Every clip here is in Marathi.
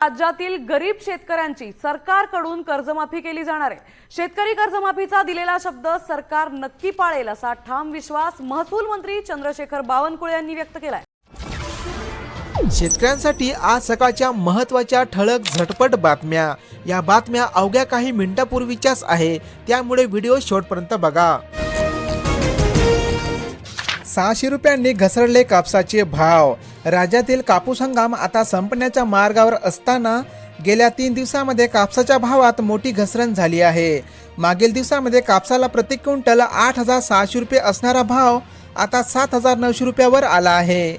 राज्यातील गरीब शेतकऱ्यांची सरकारकडून कर्जमाफी केली जाणार आहे। शेतकरी कर्जमाफीचा दिलेला शब्द सरकार नक्की पाळेल असा ठाम विश्वास महसूल मंत्री चंद्रशेखर बावनकुळे यांनी व्यक्त केलाय। शेतकऱ्यांसाठी आज सकाळच्या महत्त्वाच्या ठळक झटपट बातम्या। या बातम्या अवघ्या काही मिनिटांपूर्वीच्याच आहे, त्यामुळे व्हिडिओ शेवटपर्यंत बघा। 600 रुपयांनी घसरले कापसाचे भाव। राज्यातील कापूस हंगाम आता संपण्याच्या मार्गावर असताना गेल्या 3 दिवसांमध्ये कापसाच्या भावात मोठी घसरण झाली आहे। मागील दिवसामध्ये कापसाला प्रति क्विंटल 8,600 रुपये असणारा भाव आता 7,900 रुपयावर आला आहे।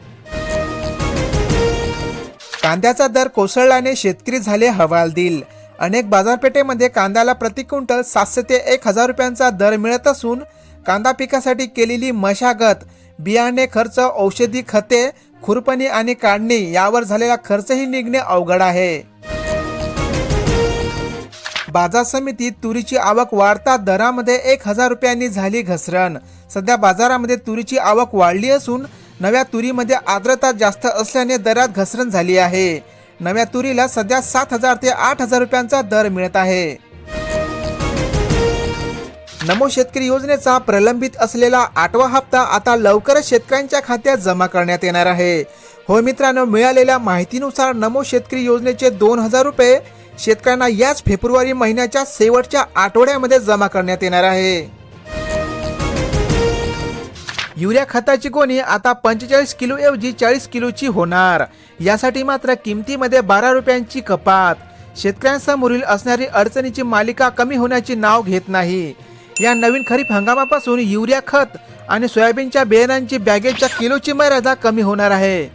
कांद्याचा दर कोसळल्याने शेतकरी झाले हवालदिल। अनेक बाजारपेठेमध्ये कांद्याला प्रति क्विंटल 700 ते 1,000 रुपयांचा दर मिळत असून कांदा पिकासाठी केलेली मशागत, बियाणे खर्च, औषधी खते, खुरपणी आणि काढणी यावर झालेला खर्चही निघणे अवघड आहे। बाजार समितीत तुरीची आवक वाढता दरामध्ये 1,000 रुपयांनी झाली घसरण। सध्या बाजारामध्ये तुरीची आवक वाढली असून नव्या तुरीमध्ये आर्द्रता जास्त असल्याने दरात घसरण झाली आहे। नव्या तुरीला सध्या 7,000 ते 8,000 रुपयांचा दर मिळत आहे। नमो शेतकरी योजनेचा प्रलंबित असलेला 8वा हप्ता आता लवकरच शेतकऱ्यांच्या खात्यात जमा करण्यात येणार आहे। हो मित्रांनो, मिळालेल्या माहितीनुसार नमो शेतकरी योजनेचे 2,000 रुपये शेतकऱ्यांना याच फेब्रुवारी महिन्याच्या शेवटच्या आठवड्यामध्ये जमा करण्यात येणार आहे। युरिया खताची गोणी आता 45 किलो ऐवजी 40 किलोची होणार। यासाठी मात्र किमतीमध्ये 12 रुपयांची कपात। शेतकऱ्यांसमोरील असणारी अडचणीची मालिका कमी होण्याची नाव घेत नाही। या नवीन खरीप हंगामापासून युरिया खत आणि सोयाबीनच्या बियाणांची बॅगेच्या किलोची मर्यादा कमी होणार आहे।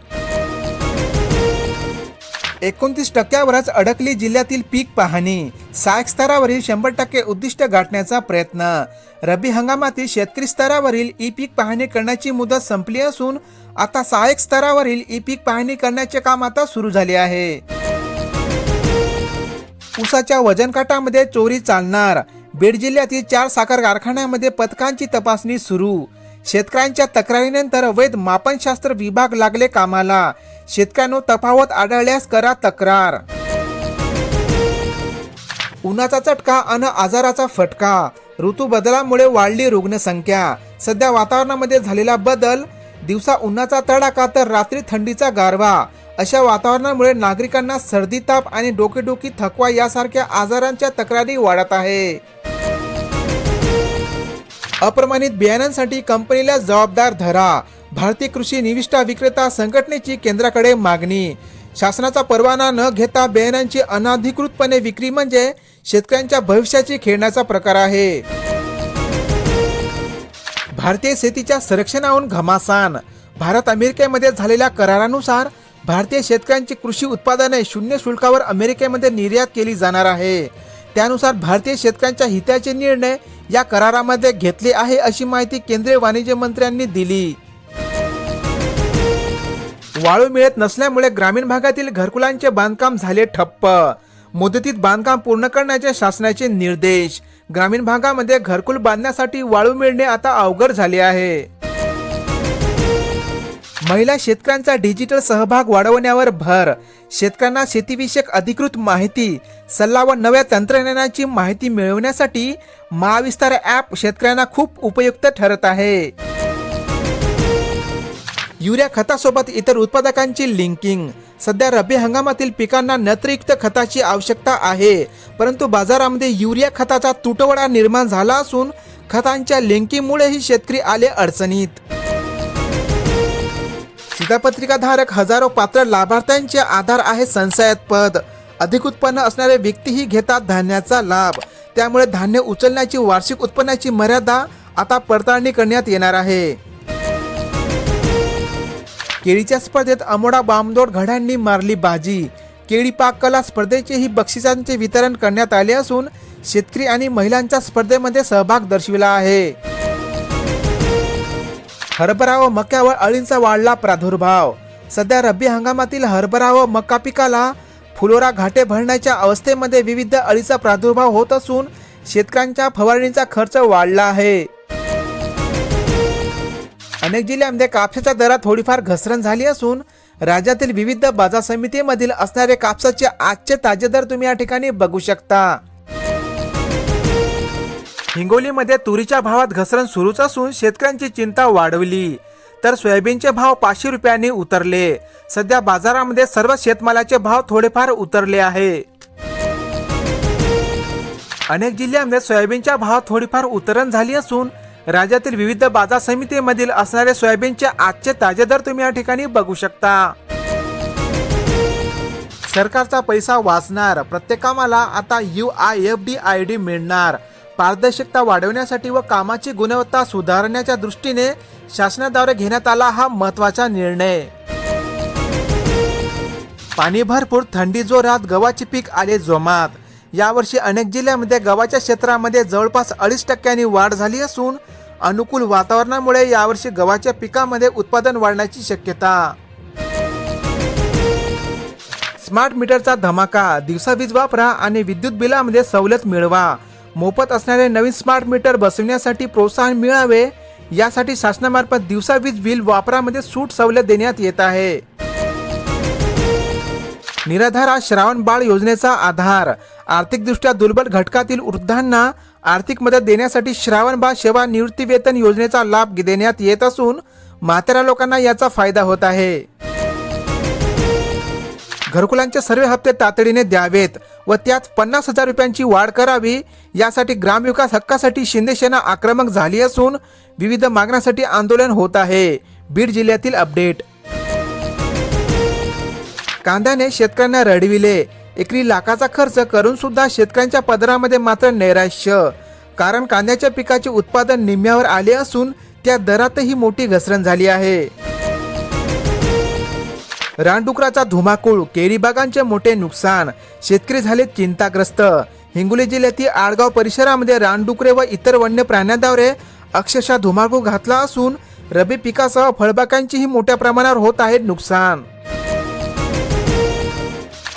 29% अडकली जिल्ह्यातील पीक पाहणी। सहाय्यक स्तरावरील 100% उद्दिष्ट गाठण्याचा प्रयत्न। रब्बी हंगामातील शेतकरी स्तरावरील ई पीक पाहणी करण्याची मुदत संपली असून आता सहाय्यक स्तरावरील ई पीक पाहणी करण्याचे काम आता सुरू झाले आहे। ऊसाच्या वजन काटामध्ये चोरी चालणार। बीड जिल्ह्यातील 4 साखर कारखान्यांमध्ये पथकांची तपासणी सुरू। शेतकऱ्यांच्या तक्रारीनंतर वैध मापनशास्त्र विभाग लागले कामाला। शेतकऱ्यांनो, तफावत आढळल्यास करा तक्रार। उन्हाचा चटका आणि आजाराचा फटका। ऋतू बदलामुळे वाढली रुग्णसंख्या। सध्या वातावरणामध्ये झालेला बदल, दिवसा उन्हाचा तडाखा तर रात्री थंडीचा गारवा, अशा वातावरणामुळे नागरिकांना सर्दी, ताप आणि डोकेदुखी, थकवा यासारख्या आजारांच्या तक्रारी वाढत आहे। अप्रमाणित बियाणांसाठी कंपनीला जबाबदार धरा। भारतीय कृषी निविष्ठा विक्रेता संघटनेची केंद्राकडे मागणी। शासनाचा परवाना न घेता बियाणांची अनधिकृतपणे विक्री म्हणजे शेतकऱ्यांच्या भविष्याची खेळण्याचा प्रकार आहे। भारतीय शेतीच्या संरक्षणाहून घमासान। भारत अमेरिकेमध्ये झालेल्या करारानुसार भारतीय शेतकऱ्यांची कृषी उत्पादने शून्य शुल्कावर अमेरिकेमध्ये निर्यात केली जाणार आहे। त्यानुसार भारतीय शेतकऱ्यांच्या हिताचे निर्णय या करारामध्ये घेतले आहे, अशी माहिती केंद्रीय वाणिज्य मंत्र्यांनी दिली। वाळू मिळत नसल्यामुळे ग्रामीण भागातील घरकुलांचे बांधकाम झाले ठप्प। मुदतीत बांधकाम पूर्ण करण्याचे शासनाचे निर्देश। ग्रामीण भागामध्ये घरकुल बांधण्यासाठी वाळू मिळणे आता अवघड झाले आहे। महिला शेतकऱ्यांचा डिजिटल सहभाग वाढवण्यावर भर। शेतकऱ्यांना शेतीविषयक अधिकृत माहिती, सल्ला व नव्या तंत्रज्ञानाची माहिती मिळवण्यासाठी महाविस्तार ॲप शेतकऱ्यांना खूप उपयुक्त ठरत आहे। युरिया खतासोबत इतर उत्पादकांची लिंकिंग। सध्या रब्बी हंगामातील पिकांना नत्रयुक्त खताची आवश्यकता आहे, परंतु बाजारामध्ये युरिया खताचा तुटवडा निर्माण झाला असून खतांच्या लिंकिंगमुळेही शेतकरी आले अडचणीत। शिधापत्रिकाधारक हजारो पात्र लाभार्थ्यांचे आधार आहे संशयास्पद। अधिक उत्पन्न असणारे व्यक्तीही घेतात धान्याचा लाभ। त्यामुळे धान्य उचलण्याची वार्षिक उत्पन्नाची मर्यादा आता पडताळणी करण्यात येणार आहे। केळीच्या स्पर्धेत अमोडा बामदोड घड्यांनी मारली बाजी। केळी पाक कला स्पर्धेचेही बक्षिसांचे वितरण करण्यात आले असून शेतकरी आणि महिलांच्या स्पर्धेमध्ये सहभाग दर्शविला आहे। हरभरा व मक्यावर अळींचा वाढला प्रादुर्भाव। सध्या रब्बी हंगामातील हरभरा व मका पिकाला फुलोरा घाटे भरण्याच्या अवस्थेमध्ये विविध अळीचा प्रादुर्भाव होत असून शेतकऱ्यांच्या फवारणीचा खर्च वाढला आहे। अनेक जिल्ह्यांमध्ये कापसाच्या दरात थोडीफार घसरण झाली असून राज्यातील विविध बाजार समितीमधील असणारे कापसाचे आजचे ताजे दर तुम्ही या ठिकाणी बघू शकता। हिंगोलीमध्ये तुरीच्या भावात घसरण सुरूच असून शेतकऱ्यांची चिंता वाढवली, तर सोयाबीनचे भाव 500 रुपयांनी उतरले। सध्या बाजारामध्ये सर्व शेतमालाचे भाव थोडेफार उतरले आहे। अनेक जिल्ह्यांमध्ये सोयाबीनच्या भावात थोडीफार उतरण झाली असून राज्यातील विविध बाजार समितीमधील असणारे सोयाबीनचे आजचे ताजे दर तुम्ही या ठिकाणी बघू शकता। सरकारचा पैसा वाचणार, प्रत्येक कामाला आता UIFDID मिळणार। पारदर्शकता वाढवण्यासाठी व कामाची गुणवत्ता सुधारण्याच्या दृष्टीने शासनाद्वारे घेण्यात आला हा महत्त्वाचा निर्णय। पाणी भरपूर, थंडी जोरात, गव्हाचे पीक आले जोमात। यावर्षी अनेक जिल्ह्यांमध्ये गव्हाच्या क्षेत्रामध्ये जवळपास 2.5% वाढ झाली असून अनुकूल वातावरणामुळे यावर्षी गव्हाच्या पिकामध्ये उत्पादन वाढण्याची शक्यता। स्मार्ट मीटरचा धमाका, दिवसा वीज वापरा आणि विद्युत बिलामध्ये सवलत मिळवा। मोफत असणारे नवीन स्मार्ट मीटर बसवण्यासाठी प्रोत्साहन मिळावे यासाठी शासनामार्फत दिवसा वीज बिल वापरामध्ये सूट सवलत देण्यात येत आहे। निराधार श्रावण बाळ योजनेचा आधार, आर्थिकदृष्ट्या दुर्बल घटकातील वृद्धांना आर्थिक मदत देण्यासाठी श्रावण बाळ सेवा निवृत्ती वेतन योजनेचा लाभ देण्यात येत असून म्हाताऱ्या लोकांना याचा फायदा होत आहे। घरकुलांचे सर्व हप्ते तातडीने द्यावेत व त्यात 50,000 रुपयांची वाढ करावी यासाठी ग्रामविकास हक्कासाठी शिंदे सेना आक्रमक झाली असून विविध मागण्यासाठी आंदोलन होत आहे। बीड जिल्ह्यातील अपडेट। कांद्याने शेतकऱ्यांना रडविले, एकरी लाखाचा खर्च करून सुद्धा शेतकऱ्यांच्या पदरामध्ये मात्र नैराश्य, कारण कांद्याच्या पिकाचे उत्पादन निम्म्यावर आले असून त्या दरातही मोठी घसरण झाली आहे। रानडुकराचा धुमाकूळ, केळी बागांचे मोठे नुकसान, शेतकरी झाले चिंताग्रस्त। हिंगोली जिल्ह्यातील आडगाव परिसरामध्ये रानडुकरे व इतर वन्य प्राण्यांद्वारे अक्षरशः धुमाकूळ घातला असून रब्बी पिकासह फळबागांचीही मोठ्या प्रमाणावर होत आहे नुकसान।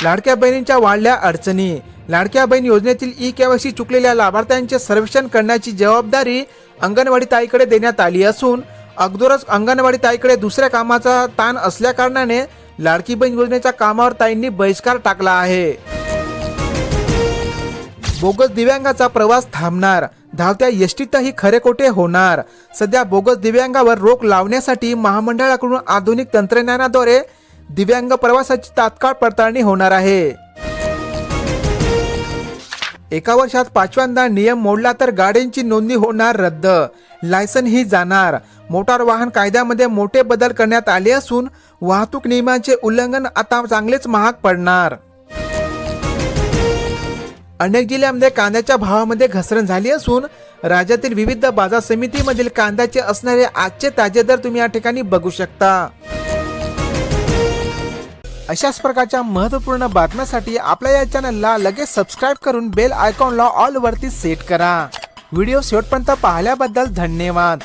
लाडक्या बहिणींच्या वाढल्या अडचणी, लाडक्या बहीण योजनेतील ई-KYC चुकलेल्या लाभार्थ्यांचे सर्वेक्षण करण्याची जबाबदारी अंगणवाडी ताईकडे देण्यात आली असून अगोदरच अंगणवाडी ताईकडे दुसऱ्या कामाचा ताण असल्या कारणाने लाडकी बहीण योजनेच्या कामावर ताईंनी बहिष्कार टाकला आहे। बोगस दिव्यांगाचा प्रवास थांबणार, धावत्या एसटीतही खरेखोटे होणार। सध्या बोगस दिव्यांगावर रोख लावण्यासाठी महामंडळाकडून आधुनिक तंत्रज्ञानाद्वारे दिव्यांग प्रवासाची तात्काळ पडताळणी होणार आहे। एका वर्षात 5व्यांदा नियम मोडला तर गाड्यांची नोंदणी होणार रद्द, लायसन ही जाणार। मोटार वाहन कायद्यामध्ये मोठे बदल करण्यात आले असून वाहतूक नियमांचे उल्लंघन आता चांगलेच महाग पडणार। अनेक जिल्ह्यांमध्ये कांद्याच्या भावामध्ये घसरण झाली असून राज्यातील विविध बाजार समितीमधील कांद्याचे असणारे आजचे ताजे दर तुम्ही या ठिकाणी बघू शकता। अशाच प्रकारच्या महत्त्वपूर्ण बातम्यांसाठी आपल्या या चॅनलला लगेच सबस्क्राईब करून बेल आयकॉनला ऑल वरती सेट करा। व्हिडिओ शेवटपर्यंत पाहिल्याबद्दल धन्यवाद।